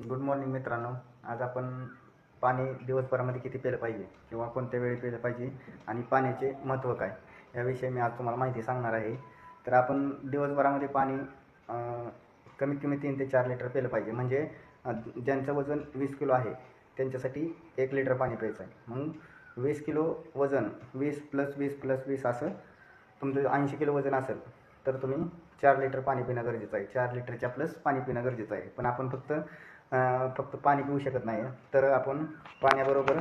Good morning मित्रांनो. आज आपण पाणी दिवसभरामध्ये किती प्यायलं पाहिजे किंवा कोणत्या वेळी प्यायलं पाहिजे आणि पाण्याचे महत्त्व काय याविषयी मी आज तुम्हाला माहिती सांगणार आहे. तर आपण दिवसभरामध्ये पाणी कमीत कमी 3 ते 4 लिटर प्यायलं पाहिजे. म्हणजे ज्यांचं वजन 20 किलो आहे त्यांच्यासाठी 1 लिटर पाणी प्यायचं आहे. मग 20 किलो वजन 20 + 20 + 20 असं तुमचं 80 किलो वजन असेल तर तुम्ही 4 लिटर पाणी पिणं गरजेचं आहे. 4 लिटरच्या प्लस पाणी पिणं गरजेचं आहे. पण आपण फक्त पाणी पिऊ शकत नाही. तर आपण पाण्याबरोबर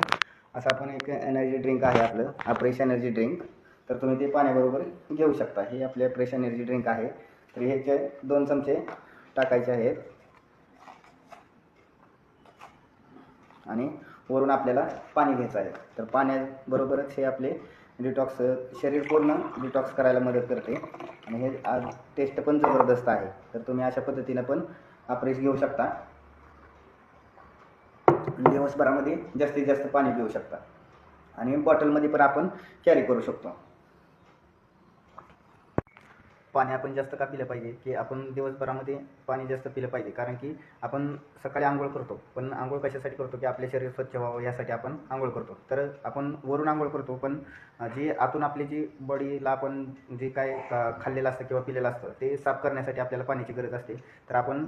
असं आपण एक एनर्जी ड्रिंक आहे आपलं फ्रेश एनर्जी ड्रिंक. तर तुम्ही ते पाण्याबरोबर घेऊ शकता. हे आपले फ्रेश एनर्जी ड्रिंक आहे. तर ह्याचे 2 चमचे टाकायचे आहेत आणि वरून आपल्याला पाणी घ्यायचं आहे. तर पाण्याबरोबरच हे आपले डिटॉक्स शरीर पूर्ण डिटॉक्स करायला मदत करते आणि हे आज टेस्ट पण जबरदस्त आहे. तर तुम्ही अशा पद्धतीनं पण फ्रेश घेऊ शकता. दिवसभरामध्ये जास्तीत जास्त पाणी पिऊ शकता आणि बॉटलमध्ये पण आपण कॅरी करू शकतो. पाणी आपण जास्त का पिलं पाहिजे की आपण दिवसभरामध्ये पाणी जास्त पिलं पाहिजे, कारण की आपण सकाळी आंघोळ करतो. पण आंघोळ कशासाठी करतो की आपले शरीर स्वच्छ व्हावं यासाठी आपण आंघोळ करतो. तर आपण वरून आंघोळ करतो, पण जी आतून आपली जी बॉडीला आपण जे काय खाल्लेलं असतं किंवा पिलेलं असतं ते साफ करण्यासाठी आपल्याला पाण्याची गरज असते. तर आपण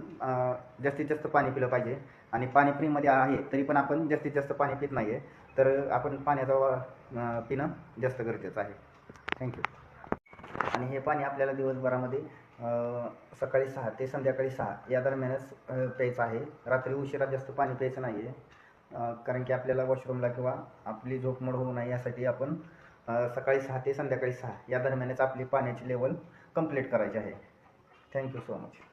जास्तीत जास्त पाणी पिलं पाहिजे. आणि पाणी फ्रीमध्ये आहे तरी पण आपण जास्तीत जास्त पाणी पित नाही आहे. तर आपण पाण्याचा पिणं जास्त गरजेचं आहे. थँक्यू. आणि हे पाणी आपल्याला दिवसभरामध्ये सकाळी 6 ते संध्याकाळी 6 या दरम्यानच प्यायचं आहे. रात्री उशिरा जास्त पाणी प्यायचं नाही आहे, कारण की आपल्याला वॉशरूमला किंवा आपली झोप मोड होऊ नये यासाठी आपण सकाळी 6 ते संध्याकाळी 6 या दरम्यानच आपली पाण्याची लेवल कंप्लीट करायची आहे. Thank you so much.